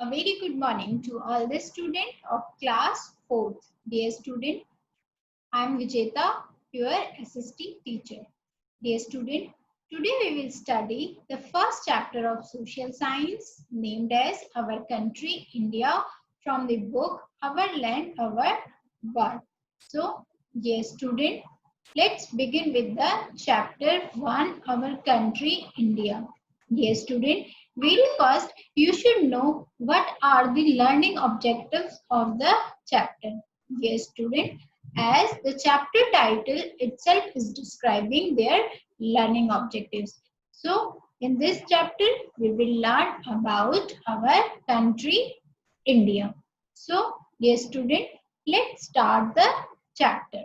A very good morning to all the students of class 4th. Dear student, I am Vijeta, your assistant teacher. Dear student, today we will study the first chapter of social science named as Our Country India from the book Our Land, Our World. So, dear student, let's begin with the chapter 1, Our Country India. Dear student, very first you should know what are the learning objectives of the chapter. Dear student, as the chapter title itself is describing their learning objectives. So, in this chapter, we will learn about our country, India. So, dear student, let's start the chapter.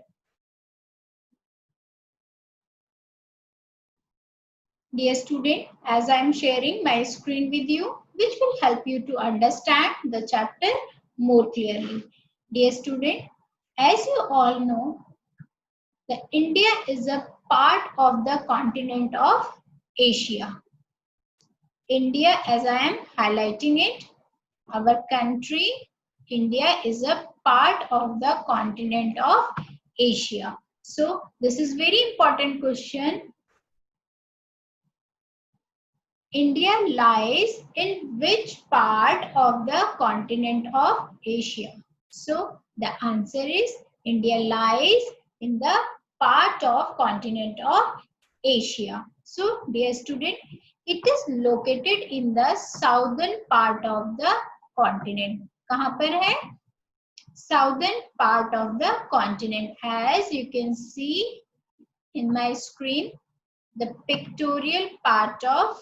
Dear student, as I am sharing my screen with you, which will help you to understand the chapter more clearly. Dear student, as you all know, the India is a part of the continent of Asia. India, as I am highlighting it, our country, India is a part of the continent of Asia. So, this is very important question. India lies in which part of the continent of Asia? So, the answer is India lies in the part of continent of Asia. So, dear student, it is located in the southern part of the continent. कहाँ पर है? Southern part of the continent. As you can see in my screen, the pictorial part of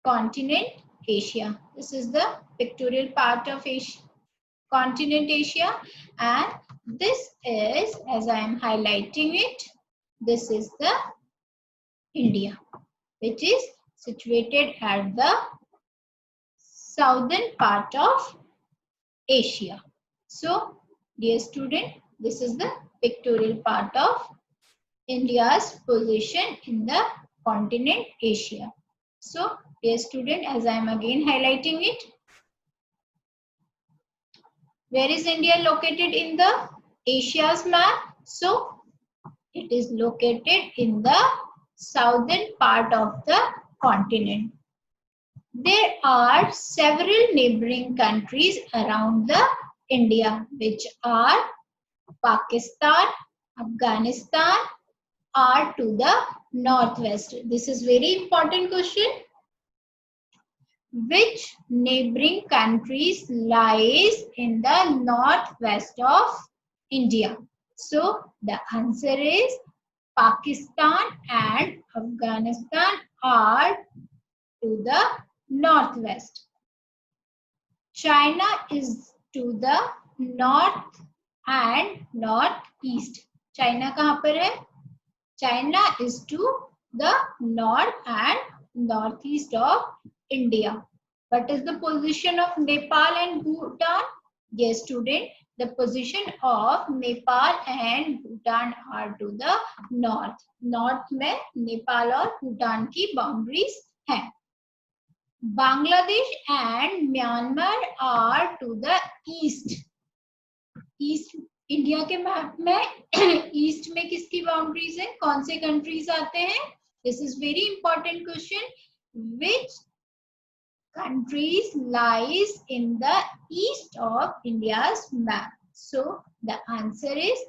continent Asia. This is the pictorial part of Asia, continent Asia, and this is, as I am highlighting it, this is the India, which is situated at the southern part of Asia. So, dear student, this is the pictorial part of India's position in the continent Asia. So, dear student, as I am again highlighting it, where is India located in the Asia's map? So, it is located in the southern part of the continent. There are several neighboring countries around the India, which are Pakistan, Afghanistan are to the northwest. This is very important question. Which neighboring countries lies in the northwest of India? So the answer is Pakistan and Afghanistan are to the northwest. China is to the north and northeast. China कहाँ पर है? China is to the north and northeast of India. What is the position of Nepal and Bhutan? Yes, student, the position of Nepal and Bhutan are to the north. North में नेपाल और भूटान की boundaries हैं. Bangladesh and Myanmar are to the east. East India के map में east में किसकी boundaries है? कौन से कंट्रीज आते हैं? This is very important question. Which countries lies in the east of India's map? So the answer is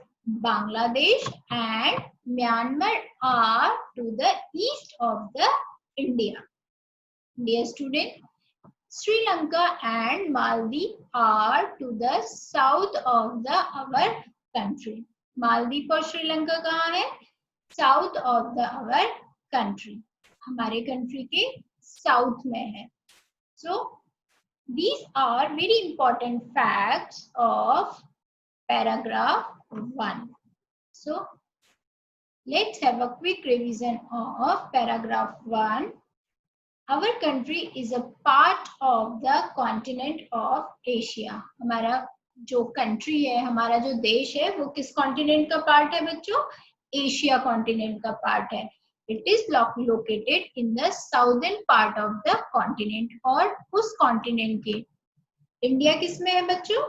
Bangladesh and Myanmar are to the east of the India. Dear student, Sri Lanka and Maldives are to the south of the our country. Maldives और श्रीलंका कहाँ है? South of the our country. हमारे country के south में है. So these are very important facts of paragraph 1. So let's have a quick revision of paragraph 1. Our country is a part of the continent of Asia. हमारा जो country है, हमारा जो देश है, वो किस continent का part है बच्चों? Asia continent का part है. It is located in the southern part of the continent. और उस continent के इंडिया किस में है बच्चों?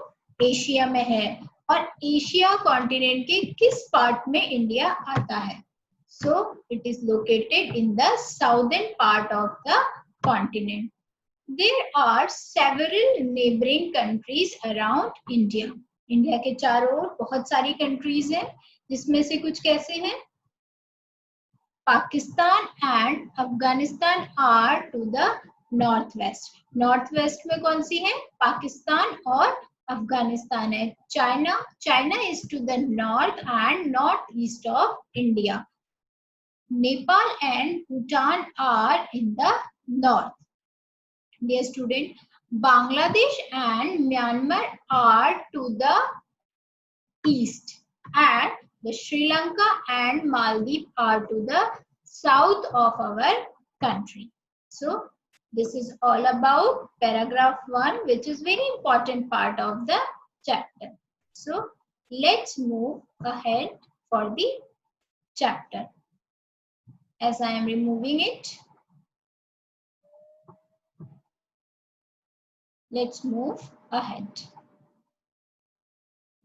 एशिया में है. और एशिया कॉन्टिनेंट के किस पार्ट में इंडिया आता है? So it is located in the southern part of the continent. There are several neighboring countries around India. India के चारों ओर बहुत सारी कंट्रीज हैं, जिसमें से कुछ कैसे हैं? Pakistan and Afghanistan are to the north west. North west में कौन सी है? पाकिस्तान और अफगानिस्तान है. China is to the north and north east of India. Nepal and Bhutan are in the north. Dear student, Bangladesh and Myanmar are to the east, and the Sri Lanka and Maldives are to the south of our country. So this is all about paragraph 1, which is very important part of the chapter. So let's move ahead for the chapter. As I am removing it, let's move ahead.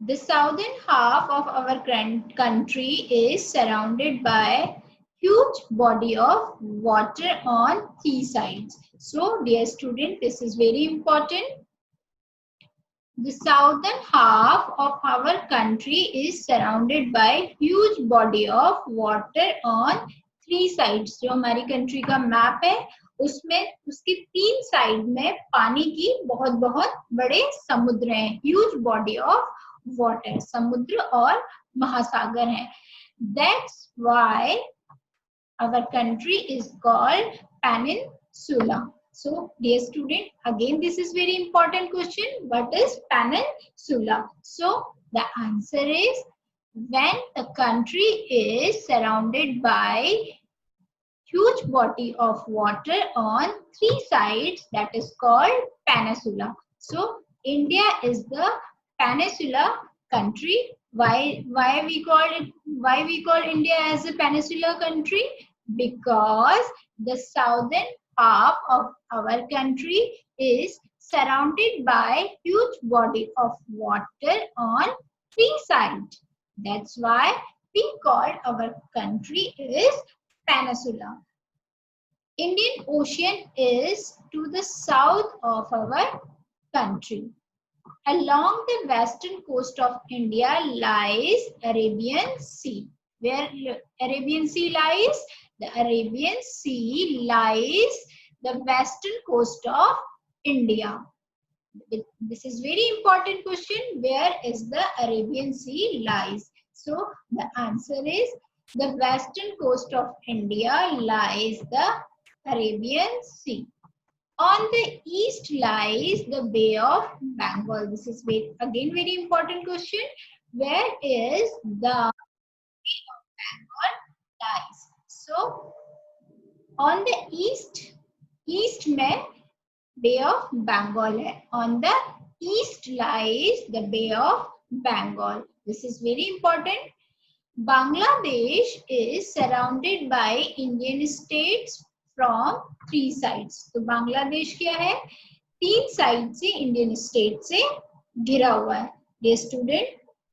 The southern half of our country is surrounded by huge body of water on 3 sides. So dear student, this is very important. The southern half of our country is surrounded by huge body of water on 3 sides. जो हमारी country का map है, उसमें उसकी 3 side में पानी की बहुत बहुत बड़े समुद्र हैं. ह्यूज बॉडी ऑफ वाटर, समुद्र और महासागर हैं. That's why our country is called peninsula. So dear student, again this is very important question. What is peninsula? So the answer is, when the country is surrounded by huge body of water on 3 sides, that is called peninsula. So India is the peninsula country. Why we call India as a peninsula country? Because the southern half of our country is surrounded by huge body of water on 3 sides. That's why we call our country is peninsula. Indian Ocean is to the south of our country. Along the western coast of India lies Arabian Sea. Where Arabian Sea lies? The Arabian Sea lies the western coast of India. This is very important question. Where is the Arabian Sea lies? So the answer is, the western coast of India lies the Arabian Sea. On the east lies the Bay of Bengal. This is again very important question. Where is the Bay of Bengal lies? So on the east में Bay of Bengal है. On the east lies the Bay of Bengal. This is very important. Bangladesh is surrounded by Indian states from 3 sides. तो बांग्लादेश क्या है? 3 side से Indian state से घिरा हुआ है. Dear student,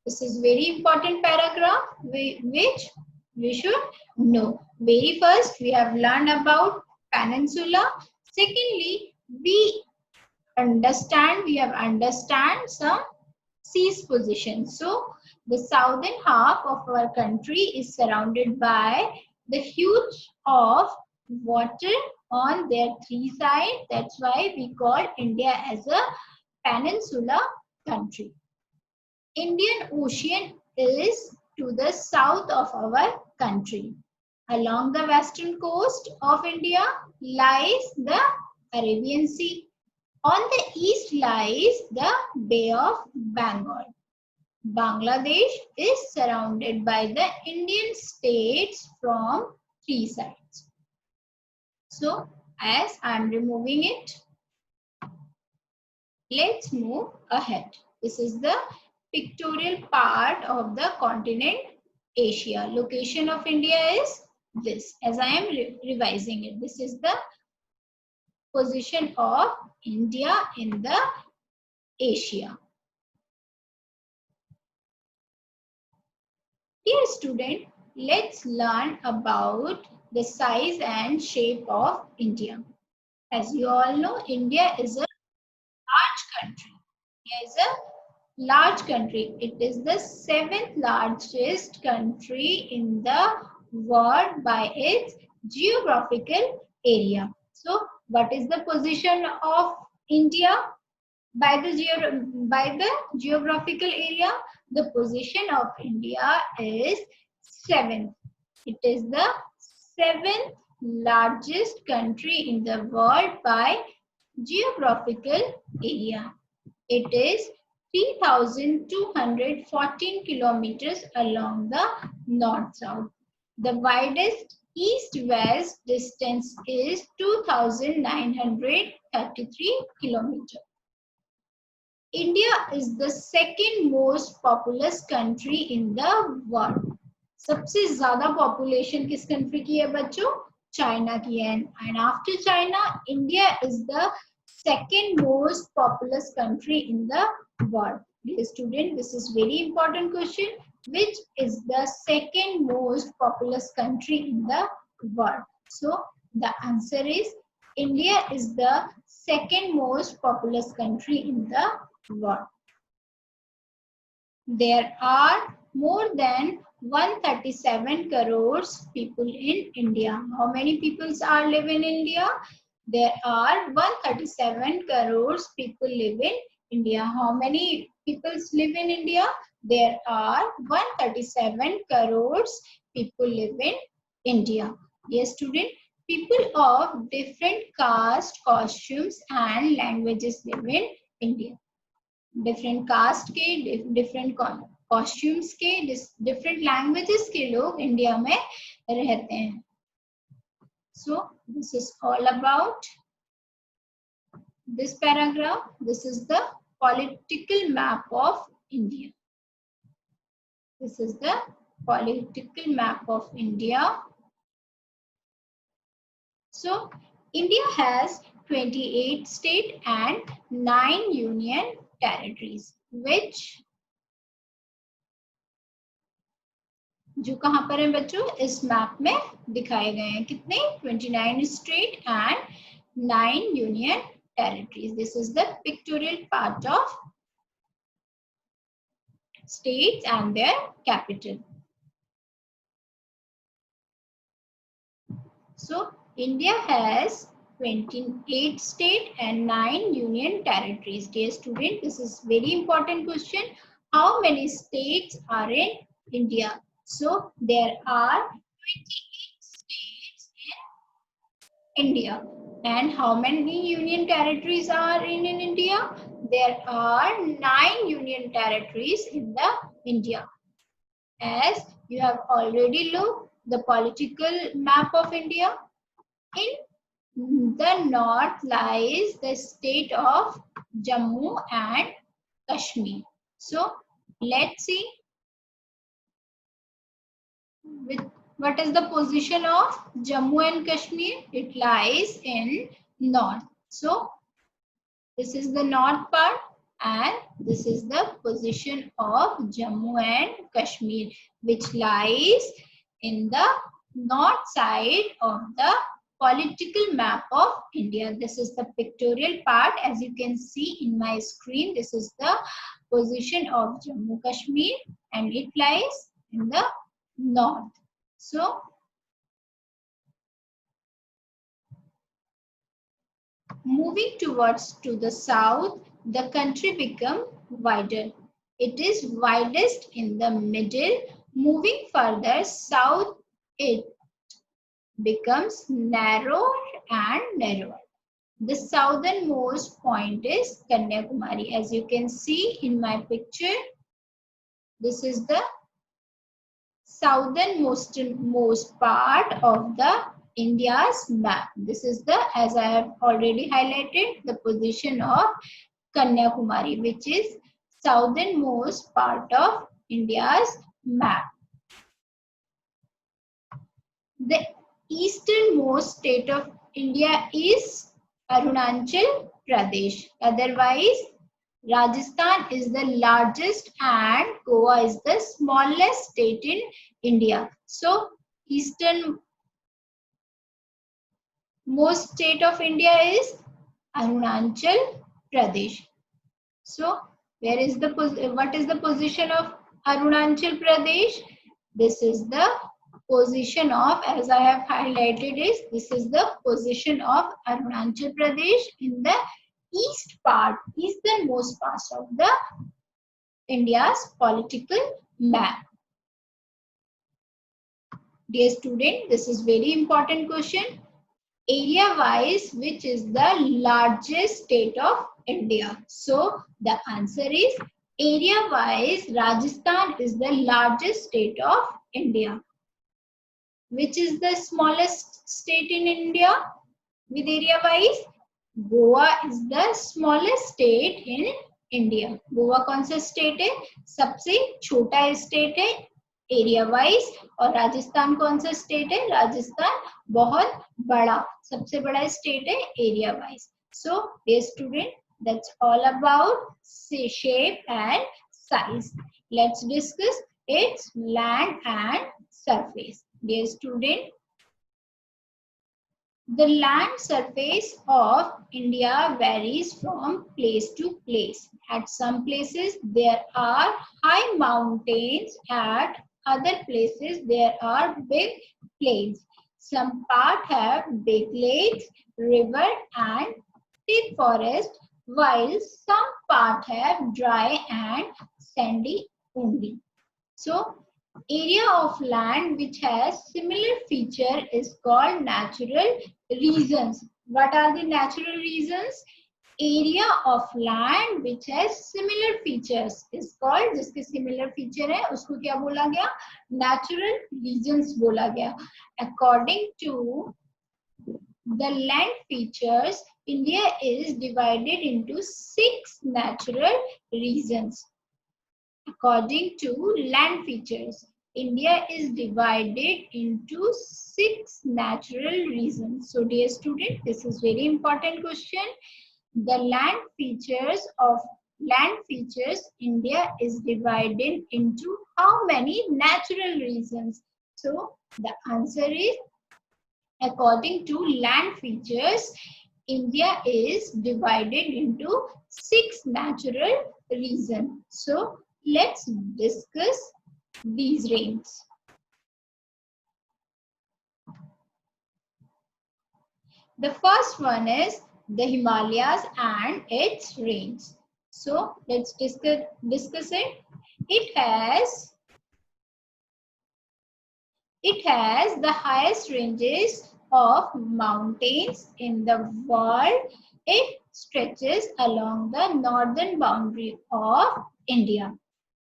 this is very important paragraph which we should know. Very first, we have learned about peninsula. Secondly, we have understand some seas position. So the southern half of our country is surrounded by the huge of water on their 3 sides. That's why we call India as a peninsula country. Indian Ocean is to the south of our country. Along the western coast of India lies the Arabian Sea. On the east lies the Bay of Bengal. Bangladesh is surrounded by the Indian states from 3 sides. So, as I am removing it, let's move ahead. This is the pictorial part of the continent Asia. Location of India is this, as I am revising it. This is the position of India in the Asia. Dear student, let's learn about the size and shape of India. As you all know, India is a large country. India is a large country. It is the 7th largest country in the world by its geographical area. So, what is the position of India by the geographical area? The position of India is 7th. It is the 7th largest country in the world by geographical area. It is 3,214 kilometers along the north-south. The widest east-west distance is 2,933 kilometers. India is the second most populous country in the world. सबसे ज़्यादा population किस country की है बच्चों? China की है. And after China, India is the second most populous country in the world. Dear student, this is very important question. Which is the second most populous country in the world? So the answer is India is the second most populous country in the world. There are more than 137 crores people in India. How many people are live in India? There are 137 crores people live in India. How many people live in India? There are 137 crores people live in India. Yes, student. People of different caste, costumes and languages live in India. Different caste के, different costumes के, different languages के लोग India में रहते हैं. So this is all about this paragraph. This is the political map of India. This is the political map of India. So India has 28 states and 9 union territories, which जो कहां पर है बच्चों? इस मैप में दिखाए गए हैं. कितने? 29 state and 9 union territories. This is the pictorial part of states and their capital. So India has 28 states and 9 union territories. Dear student, this is very important question. How many states are in India? So there are 28 states in India. And how many union territories are in India? There are 9 union territories in the India. As you have already looked the political map of India, in the north lies the state of Jammu and Kashmir. So let's see with what is the position of Jammu and Kashmir. It lies in north. So this is the north part and this is the position of Jammu and Kashmir, which lies in the north side of the political map of India. This is the pictorial part. As you can see in my screen, this is the position of Jammu Kashmir and it lies in the north. So moving towards to the south, the country become wider. It is widest in the middle. Moving further south, it becomes narrower and narrower. The southernmost point is Kanyakumari. As you can see in my picture, this is the southernmost part of the India's map. This is the, as I have already highlighted, the position of Kanyakumari, which is southernmost part of India's map. The easternmost state of India is Arunachal Pradesh. Otherwise, Rajasthan is the largest and Goa is the smallest state in India. So, easternmost state of India is Arunachal Pradesh. So, what is the position of Arunachal Pradesh? This is the position of, as I have highlighted, this is the position of Arunachal Pradesh in the easternmost part of the India's political map. Dear student, this is very important question. Area wise, which is the largest state of India? So the answer is area wise, Rajasthan is the largest state of India. Which is the smallest state in India with area wise? Goa is the smallest state in India. Goa कौन सा state है? सबसे छोटा state है area wise. और राजस्थान कौन सा state है? राजस्थान बहुत बड़ा, सबसे बड़ा स्टेट है area wise. So, dear student, that's all about shape and size. Let's discuss its land and surface. Dear student, the land surface of India varies from place to place. At some places there are high mountains, at other places there are big plains. Some parts have big lakes, river and thick forest, while some parts have dry and sandy only. So, area of land which has similar feature is called natural regions. What are the natural regions? Area of land which has similar features is called, जिसके similar feature है उसको क्या बोला गया? Natural regions बोला गया. According to the land features, India is divided into 6 natural regions. According to land features, India is divided into 6 natural regions. So, dear student, this is very important question. The land features, India is divided into how many natural regions? So, the answer is, according to land features, India is divided into 6 natural regions. So, let's discuss these ranges. The first one is the Himalayas and its range. So let's discuss it. It has the highest ranges of mountains in the world. It stretches along the northern boundary of India.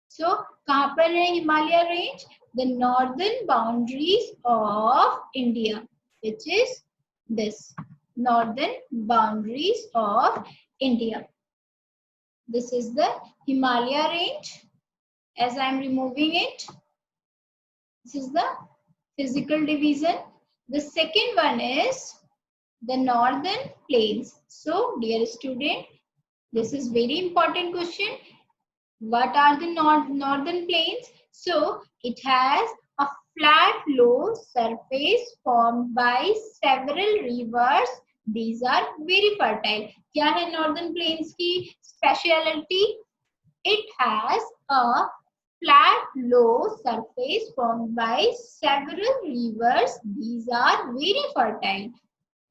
So, कहाँ पर है Himalaya range? The northern boundaries of India, which is this northern boundaries of India. This is the Himalaya range. As I am removing it, this is the physical division. The second one is the northern plains. So, dear student, this is very important question. What are the northern plains? So, it has a flat, low surface formed by several rivers. These are very fertile. क्या है northern plains की speciality? It has a flat, low surface formed by several rivers. These are very fertile.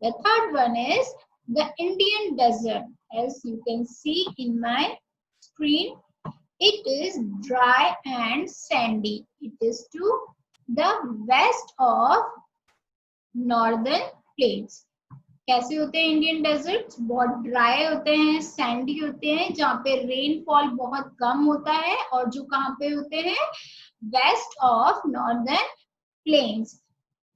The third one is the Indian desert. As you can see in my screen, it is dry and sandy. It is to the west of northern plains. कैसे होते हैं Indian desserts? बहुत dry होते हैं, Sandy होते हैं, जहाँ पे रेनफॉल बहुत कम होता है, और जो कहाँ पे होते हैं? West of northern plains.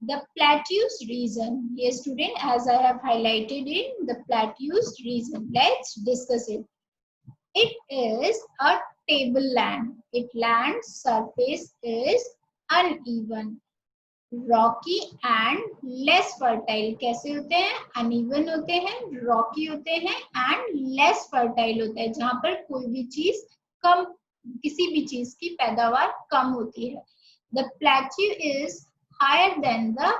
The plateaus region. Yes, student, as I have highlighted in the plateaus region. Let's discuss it. It is a tableland. Its land surface is uneven. Rocky and less fertile. कैसे होते हैं? Uneven होते हैं, Rocky होते हैं and less fertile होता है, जहां पर कोई भी चीज कम, किसी भी चीज की पैदावार कम होती है। The plateau is higher than the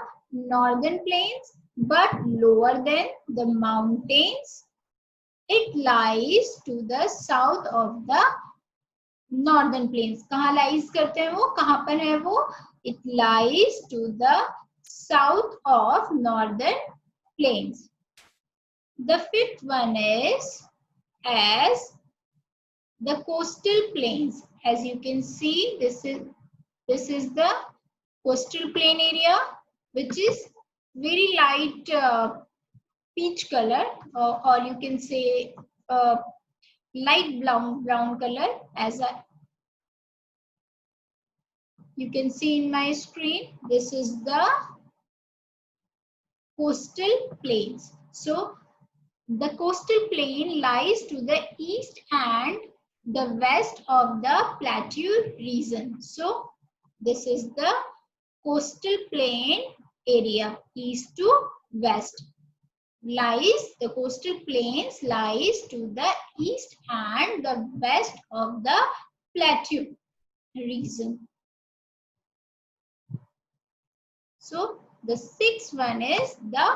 northern plains but lower than the mountains. It lies to the south of the northern plains. कहाँ लाइज करते हैं वो, कहाँ पर है वो? It lies to the south of northern plains. The fifth one is as the coastal plains. As you can see, this is the coastal plain area, which is very light peach color, or you can say light brown color, as you can see in my screen. This is the coastal plains. So the coastal plain lies to the east and the west of the plateau region. So this is the coastal plain area, east to west. The coastal plains lies to the east and the west of the plateau region. So the sixth one is the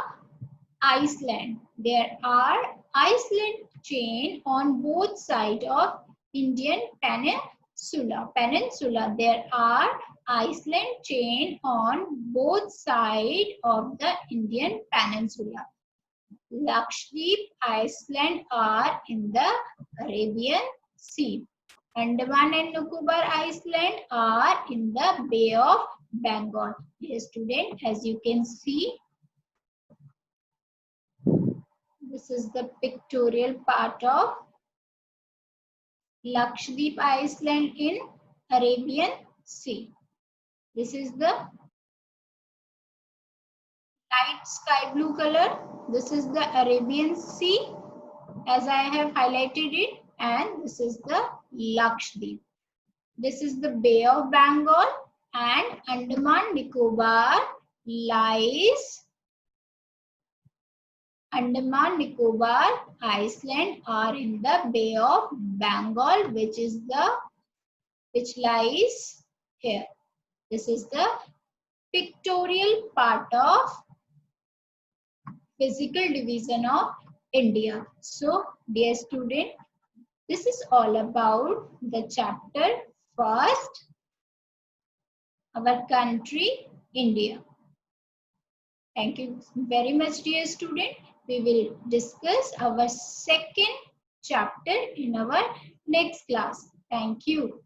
Iceland. There are island chain on both sides of Indian peninsula. There are island chain on both sides of the Indian peninsula. Lakshadweep Island are in the Arabian Sea. Andaman and Nicobar Island are in the Bay of Bengal. Dear student, as you can see, this is the pictorial part of Lakshadweep Island in Arabian Sea. This is the light sky blue color. This is the Arabian Sea, as I have highlighted it, and this is the Lakshadweep. This is the Bay of Bengal, and Andaman Nicobar lies. Andaman Nicobar Island are in the Bay of Bengal, which lies here. This is the pictorial part of physical division of India. So, dear student, this is all about the chapter first, our country, India. Thank you very much, dear student. We will discuss our second chapter in our next class. Thank you.